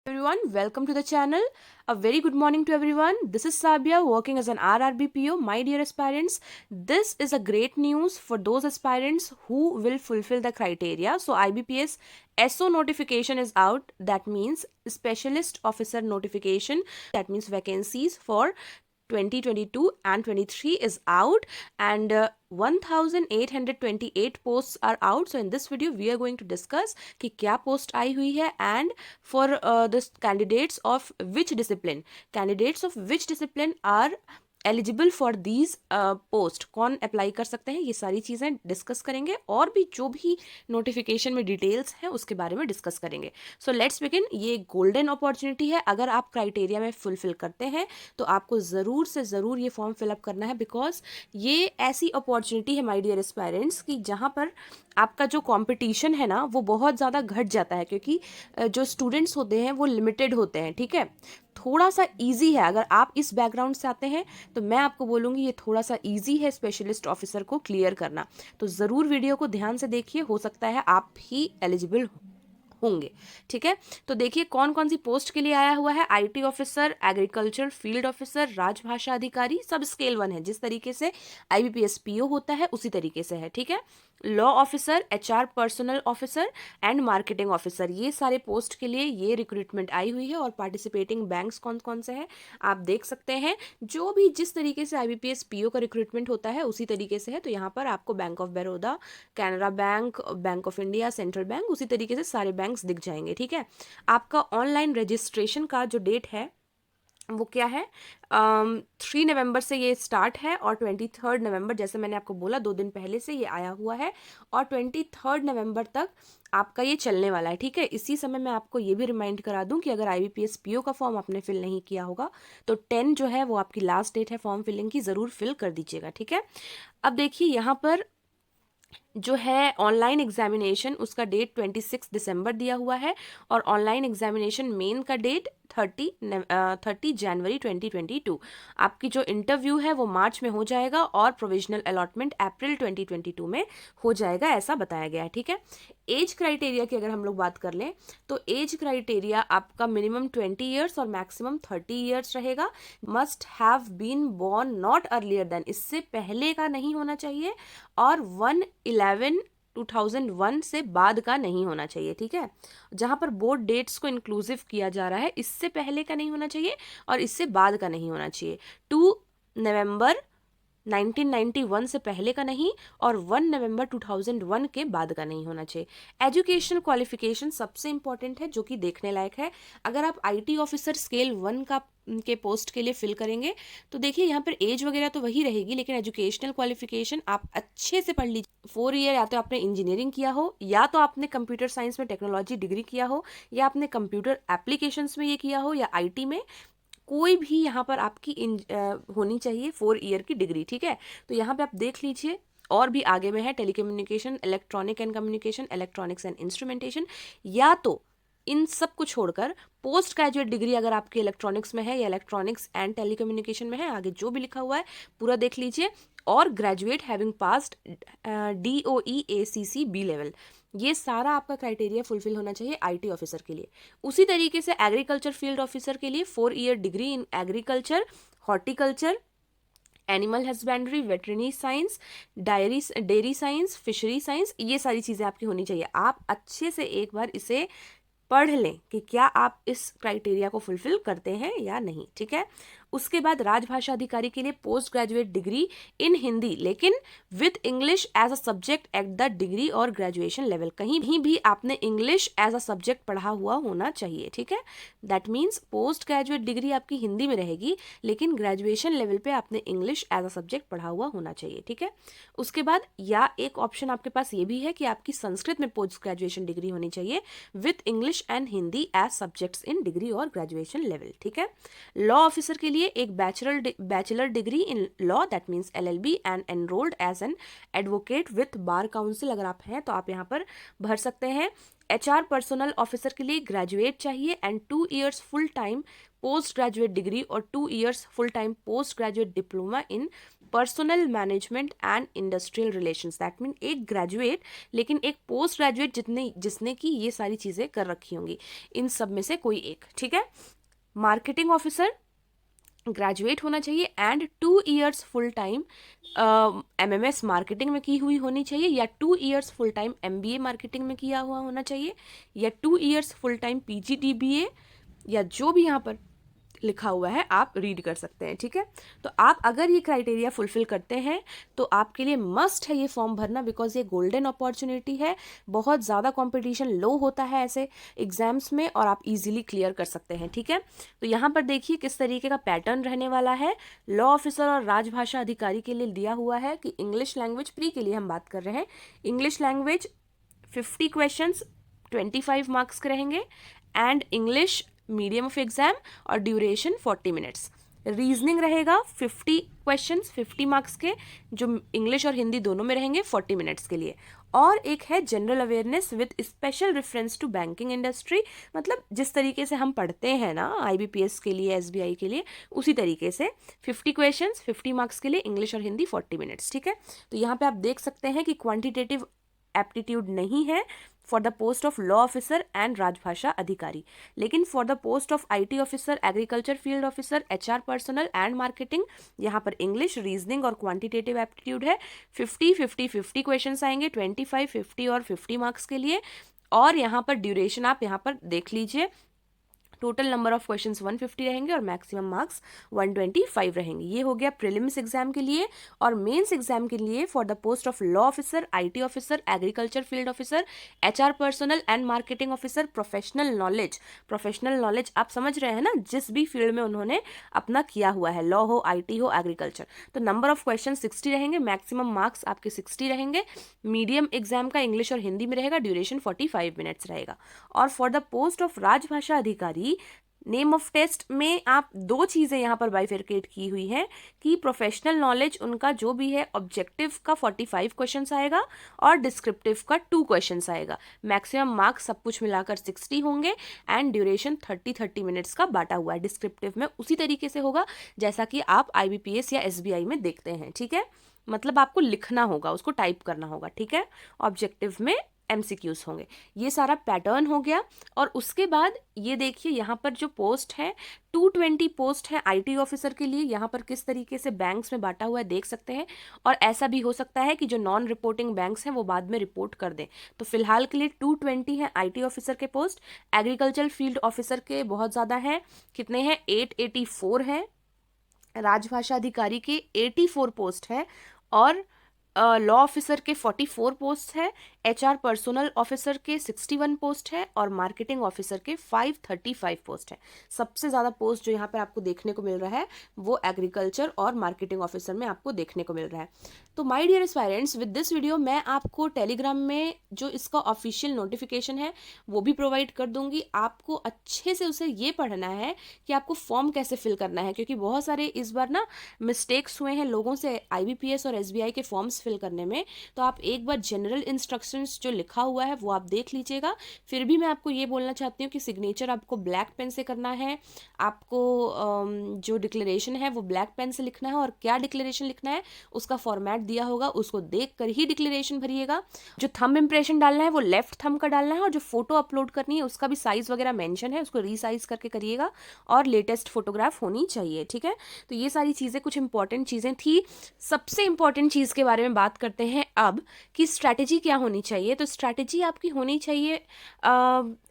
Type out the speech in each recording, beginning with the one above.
Everyone, welcome to the channel. A very good morning to everyone. This is Sabia working as an RRBPO. My dear aspirants, this is a great news for those aspirants who will fulfill the criteria. So IBPS SO notification is out. That means specialist officer notification. That means vacancies for 2022 and 23 is out, and 1828 posts are out. So in this video we are going to discuss कि क्या post आई हुई है and for the candidates of which discipline are eligible for these post, कौन apply कर सकते हैं, ये सारी चीज़ें डिस्कस करेंगे और भी जो भी नोटिफिकेशन में डिटेल्स हैं उसके बारे में डिस्कस करेंगे. So let's begin. ये गोल्डन अपॉर्चुनिटी है. अगर आप क्राइटेरिया में फुलफिल करते हैं तो आपको ज़रूर से ज़रूर ये फॉर्म फिलअप करना है, बिकॉज ये ऐसी अपॉर्चुनिटी है माय डियर एस्पायरेंट्स कि जहाँ पर आपका जो कंपटीशन है ना वो बहुत ज़्यादा घट जाता है, क्योंकि जो स्टूडेंट्स होते हैं वो लिमिटेड होते हैं. ठीक है, थोड़ा सा इजी है. अगर आप इस बैकग्राउंड से आते हैं तो मैं आपको बोलूँगी ये थोड़ा सा इजी है स्पेशलिस्ट ऑफिसर को क्लियर करना. तो ज़रूर वीडियो को ध्यान से देखिए, हो सकता है आप ही एलिजिबल होंगे. ठीक है, तो देखिए कौन कौन सी पोस्ट के लिए आया हुआ है. IT officer, agriculture field officer, राजभाषा अधिकारी, सब स्केल 1 है. जिस तरीके से IBPS PO होता है उसी तरीके से है. ठीक है, law officer, HR personal officer and marketing officer, ये सारे पोस्ट के लिए ये रिक्रूटमेंट आई हुई है. और पार्टिसिपेटिंग बैंक्स कौन कौन से हैं आप देख सकते हैं. जो भी जिस तरीके से IBPS PO का रिक्रूटमेंट होता है उसी तरीके से है. तो यहाँ पर आपको bank of Baroda, Canara bank, bank of India, central bank, उसी तरीके से सारे बैंक्स दिख जाएंगे. ठीक है, आपका ऑनलाइन रजिस्ट्रेशन का जो डेट है वो क्या है, 3 नवंबर से ये स्टार्ट है और 23 नवंबर, जैसे मैंने आपको बोला 2 दिन पहले से ये आया हुआ है और 23 नवंबर तक आपका ये चलने वाला है. ठीक है, इसी समय मैं आपको ये भी रिमाइंड करा दूं कि अगर IBPS PO का फॉर्म आपने फिल नहीं किया होगा तो 10 जो है वो आपकी लास्ट डेट है फॉर्म फिलिंग की, ज़रूर फिल कर दीजिएगा. ठीक है, अब देखिए यहाँ पर जो है ऑनलाइन एग्जामिनेशन, उसका डेट 26 दिसंबर दिया हुआ है और ऑनलाइन एग्जामिनेशन मेन का डेट 30 जनवरी 2022. आपकी जो इंटरव्यू है वो मार्च में हो जाएगा और प्रोविजनल अलॉटमेंट अप्रैल 2022 में हो जाएगा, ऐसा बताया गया है. ठीक है, एज क्राइटेरिया की अगर हम लोग बात कर लें तो एज क्राइटेरिया आपका मिनिमम 20 ईयर्स और मैक्सिमम 30 ईयर्स रहेगा. Must have been born not earlier than, इससे पहले का नहीं होना चाहिए और 1/11/2001 से बाद का नहीं होना चाहिए. ठीक है, जहां पर बोर्ड डेट्स को इंक्लूसिव किया जा रहा है, इससे पहले का नहीं होना चाहिए और इससे बाद का नहीं होना चाहिए. 2 नवंबर 1991 से पहले का नहीं और 1 नवंबर 2001 के बाद का नहीं होना चाहिए. एजुकेशन क्वालिफिकेशन सबसे इंपॉर्टेंट है, जो कि देखने लायक है. अगर आप IT ऑफिसर स्केल 1 का के पोस्ट के लिए फिल करेंगे तो देखिए यहाँ पर एज वगैरह तो वही रहेगी, लेकिन एजुकेशनल क्वालिफिकेशन आप अच्छे से पढ़ लीजिए. 4 ईयर या तो आपने इंजीनियरिंग किया हो, या तो आपने कंप्यूटर साइंस में टेक्नोलॉजी डिग्री किया हो, या आपने कंप्यूटर एप्लीकेशंस में ये किया हो, या IT में कोई भी यहाँ पर आपकी होनी चाहिए 4 ईयर की डिग्री. ठीक है, तो यहाँ पे आप देख लीजिए और भी आगे में है telecommunication, electronic and communication, electronics and instrumentation, या तो इन सब को छोड़कर पोस्ट ग्रेजुएट डिग्री अगर आपकी इलेक्ट्रॉनिक्स में है या इलेक्ट्रॉनिक्स एंड टेलीकम्युनिकेशन में है, आगे जो भी लिखा हुआ है पूरा देख लीजिए, और graduate having passed DOE ACC B level, ये सारा आपका क्राइटेरिया फुलफिल होना चाहिए IT ऑफिसर के लिए. उसी तरीके से एग्रीकल्चर फील्ड ऑफिसर के लिए 4 year degree in agriculture, horticulture, animal husbandry, veterinary science, dairy science, fishery science, ये सारी चीज़ें आपकी होनी चाहिए. आप अच्छे से एक बार इसे पढ़ लें कि क्या आप इस क्राइटेरिया को फुलफिल करते हैं या नहीं. ठीक है, उसके बाद राजभाषा अधिकारी के लिए post graduate degree in Hindi, लेकिन with English as a subject at the degree और ग्रेजुएशन लेवल. कहीं भी आपने इंग्लिश एज अ सब्जेक्ट पढ़ा हुआ होना चाहिए. ठीक है, that means post graduate degree आपकी हिंदी में रहेगी, लेकिन ग्रेजुएशन लेवल पे आपने इंग्लिश एज अ सब्जेक्ट पढ़ा हुआ होना चाहिए. ठीक है, उसके बाद या एक ऑप्शन आपके पास ये भी है कि आपकी संस्कृत में पोस्ट ग्रेजुएशन डिग्री होनी चाहिए with English and Hindi as subjects in degree और ग्रेजुएशन लेवल. ठीक है, लॉ ऑफिसर के लिए एक bachelor degree in law, that means LLB, and enrolled as an advocate with bar council. अगर आप हैं तो आप यहाँ पर भर सकते हैं. HR पर्सनल ऑफिसर के लिए ग्रेजुएट चाहिए and 2 years full time post graduate degree और 2 years full time post graduate diploma in personal management and industrial relations. That mean एक ग्रेजुएट लेकिन एक पोस्ट ग्रेजुएट जिसने की ये सारी चीज़ें कर रखी होंगी, इन सब में से कोई एक, ठीक है। मार्केटिंग ऑफिसर ग्रेजुएट होना चाहिए and 2 years full time MMS marketing में की हुई होनी चाहिए, या 2 years full time MBA marketing में किया हुआ होना चाहिए, या 2 इयर्स फुल टाइम PGDBA, या जो भी यहाँ पर लिखा हुआ है आप रीड कर सकते हैं, ठीक है। तो आप अगर ये क्राइटेरिया फुलफिल करते हैं तो आपके लिए मस्ट है ये फॉर्म भरना, बिकॉज ये गोल्डन अपॉर्चुनिटी है। बहुत ज़्यादा कंपटीशन लो होता है ऐसे एग्जाम्स में और आप इजीली क्लियर कर सकते हैं, ठीक है। तो यहाँ पर देखिए किस तरीके का पैटर्न रहने वाला है। लॉ ऑफिसर और राजभाषा अधिकारी के लिए दिया हुआ है कि इंग्लिश लैंग्वेज प्री के लिए हम बात कर रहे हैं। इंग्लिश लैंग्वेज 50 क्वेश्चंस 25 मार्क्स के रहेंगे and English medium of exam और ड्यूरेशन 40 मिनट्स। रीजनिंग रहेगा 50 क्वेश्चंस 50 मार्क्स के, जो इंग्लिश और हिंदी दोनों में रहेंगे 40 मिनट्स के लिए। और एक है general awareness with special reference to banking industry, मतलब जिस तरीके से हम पढ़ते हैं ना IBPS के लिए SBI के लिए, उसी तरीके से 50 क्वेश्चंस 50 मार्क्स के लिए, इंग्लिश और हिंदी 40 मिनट्स, ठीक है। तो यहाँ पे आप देख सकते हैं कि क्वांटिटेटिव एप्टीट्यूड नहीं है for the post of law officer and राजभाषा अधिकारी, लेकिन for the post of IT officer, agriculture field officer, HR personal and marketing यहाँ पर इंग्लिश, रीजनिंग और क्वांटिटेटिव एप्टीट्यूड है। 50 क्वेश्चंस आएंगे 25 50 और 50 मार्क्स के लिए। और यहाँ पर ड्यूरेशन आप यहाँ पर देख लीजिए, टोटल नंबर ऑफ क्वेश्चंस 150 रहेंगे और मैक्सिमम मार्क्स 125 रहेंगे। ये हो गया प्रीलिम्स एग्जाम के लिए। और मेंस एग्जाम के लिए for the post of law officer, IT officer, agriculture field officer, HR personal and marketing officer, professional knowledge आप समझ रहे हैं ना, जिस भी फील्ड में उन्होंने अपना किया हुआ है, लॉ हो, IT हो, एग्रीकल्चर। तो नंबर ऑफ क्वेश्चन 60 रहेंगे, मैक्सिमम मार्क्स आपके 60 रहेंगे। मीडियम एग्जाम का इंग्लिश और हिंदी में रहेगा, ड्यूरेशन 45 मिनट्स रहेगा। और फॉर द पोस्ट ऑफ राजभाषा अधिकारी नेम ऑफ टेस्ट में आप दो चीजें यहाँ पर बाइफरकेट की हुई है कि प्रोफेशनल नॉलेज उनका जो भी है ऑब्जेक्टिव का 45 क्वेश्चंस आएगा और डिस्क्रिप्टिव का 2 क्वेश्चंस आएगा। मैक्सिमम मार्क्स सब कुछ मिलाकर 60 होंगे एंड ड्यूरेशन 30 मिनट्स का बांटा हुआ है। डिस्क्रिप्टिव में उसी तरीके से होगा जैसा कि आप IBPS या SBI में देखते हैं, ठीक है। मतलब आपको लिखना होगा, उसको टाइप करना होगा, ठीक है। ऑब्जेक्टिव में MCQs होंगे। ये सारा पैटर्न हो गया। और उसके बाद ये देखिए यहाँ पर जो पोस्ट है 220 पोस्ट है IT ऑफिसर के लिए। यहाँ पर किस तरीके से बैंक्स में बांटा हुआ है देख सकते हैं। और ऐसा भी हो सकता है कि जो नॉन रिपोर्टिंग बैंक्स हैं वो बाद में रिपोर्ट कर दें। तो फिलहाल के लिए 220 है IT ऑफिसर के पोस्ट। एग्रीकल्चर फील्ड ऑफिसर के बहुत ज़्यादा हैं, कितने हैं 884 हैं। राजभाषा अधिकारी के 84 पोस्ट है और लॉ ऑफिसर के 44 पोस्ट है। HR पर्सनल ऑफिसर के 61 पोस्ट है और मार्केटिंग ऑफिसर के 535 पोस्ट है। सबसे ज़्यादा पोस्ट जो यहाँ पर आपको देखने को मिल रहा है वो एग्रीकल्चर और मार्केटिंग ऑफिसर में आपको देखने को मिल रहा है। तो my dear aspirants, with this video मैं आपको टेलीग्राम में जो इसका ऑफिशियल नोटिफिकेशन है वो भी प्रोवाइड कर दूंगी। आपको अच्छे से उसे ये पढ़ना है कि आपको फॉर्म कैसे फिल करना है, क्योंकि बहुत सारे इस बार ना मिस्टेक्स हुए हैं लोगों से IBPS और SBI के फॉर्म्स फिल करने में। तो आप एक बार जनरल इंस्ट्रक्शंस जो लिखा हुआ है वो आप देख लीजिएगा। फिर भी मैं आपको ये बोलना चाहती हूँ कि सिग्नेचर आपको ब्लैक पेन से करना है, आपको जो डिक्लेरेशन है वो ब्लैक पेन से लिखना है, और क्या डिक्लेरेशन लिखना है उसका फॉर्मेट दिया होगा उसको देख कर ही डिक्लेरेशन भरिएगा। जो थंब इम्प्रेशन डालना है वो लेफ्ट थंब का डालना है, और जो फोटो अपलोड करनी है उसका भी साइज वगैरह मेंशन है, उसको रीसाइज करके करिएगा, और लेटेस्ट फोटोग्राफ होनी चाहिए, ठीक है। तो ये सारी चीज़ें कुछ इंपॉर्टेंट चीज़ें थी। सबसे इंपॉर्टेंट चीज़ के बारे में बात करते हैं अब कि स्ट्रैटेजी क्या होनी चाहिए। तो स्ट्रैटेजी आपकी होनी चाहिए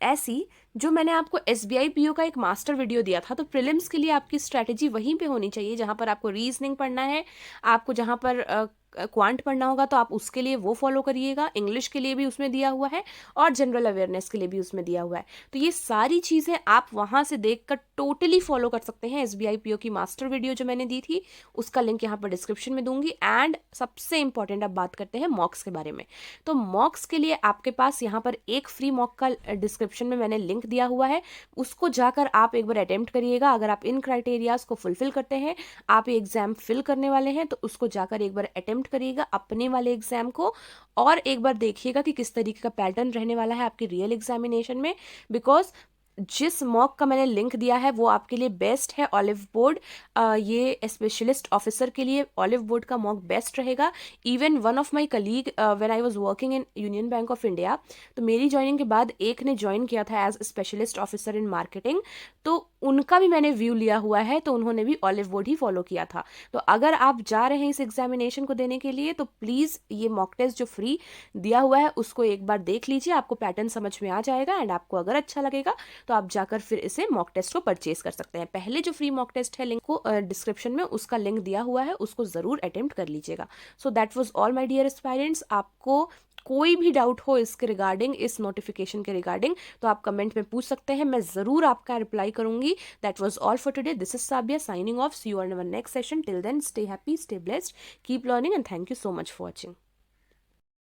ऐसी, जो मैंने आपको SBI PO का एक मास्टर वीडियो दिया था। तो प्रीलिम्स के लिए आपकी स्ट्रैटेजी वहीं पे होनी चाहिए जहाँ पर आपको रीजनिंग पढ़ना है, आपको जहाँ पर क्वांट पढ़ना होगा तो आप उसके लिए वो फॉलो करिएगा। इंग्लिश के लिए भी उसमें दिया हुआ है और जनरल अवेयरनेस के लिए भी उसमें दिया हुआ है। तो ये सारी चीज़ें आप वहाँ से देखकर टोटली फॉलो कर सकते हैं। SBI PO की मास्टर वीडियो जो मैंने दी थी उसका लिंक यहाँ पर डिस्क्रिप्शन में दूंगी। एंड सबसे इंपॉर्टेंट अब बात करते हैं मॉक्स के बारे में। तो मॉक्स के लिए आपके पास यहाँ पर एक फ्री मॉक का डिस्क्रिप्शन में मैंने लिंक दिया हुआ है, उसको जाकर आप एक बार अटेम्प्ट करिएगा। अगर आप इन क्राइटेरियाज को फुलफिल करते हैं, आप ये एग्जाम फिल करने वाले हैं, तो उसको जाकर एक बार अटेम्प्ट अटेम्प्ट करिएगा अपने वाले एग्जाम को, और एक बार देखिएगा कि किस तरीके का पैटर्न रहने वाला है आपके रियल एग्जामिनेशन में। बिकॉज जिस मॉक का मैंने लिंक दिया है वो आपके लिए बेस्ट है। ऑलिव बोर्ड, ये स्पेशलिस्ट ऑफिसर के लिए ऑलिव बोर्ड का मॉक बेस्ट रहेगा। Even one of my colleague when I was working in union bank of India, तो मेरी ज्वाइनिंग के बाद एक ने ज्वाइन किया था as specialist officer in marketing, तो उनका भी मैंने व्यू लिया हुआ है, तो उन्होंने भी ऑलिव बोर्ड ही फॉलो किया था। तो अगर आप जा रहे हैं इस एग्जामिनेशन को देने के लिए, तो प्लीज़ ये मॉक टेस्ट जो फ्री दिया हुआ है उसको एक बार देख लीजिए, आपको पैटर्न समझ में आ जाएगा। एंड आपको अगर अच्छा लगेगा तो आप जाकर फिर इसे मॉक टेस्ट को परचेज कर सकते हैं। पहले जो फ्री मॉक टेस्ट है, लिंक को डिस्क्रिप्शन में उसका लिंक दिया हुआ है, उसको ज़रूर अटेम्प्ट कर लीजिएगा। So that was all my dear aspirants. आपको कोई भी डाउट हो इसके रिगार्डिंग, इस नोटिफिकेशन के रिगार्डिंग, तो आप कमेंट में पूछ सकते हैं, मैं ज़रूर आपका रिप्लाई करूंगी। That was all for today. This is Sabiya signing off. See you on our next session. Till then stay happy, stay blessed, keep learning and thank you so much for watching.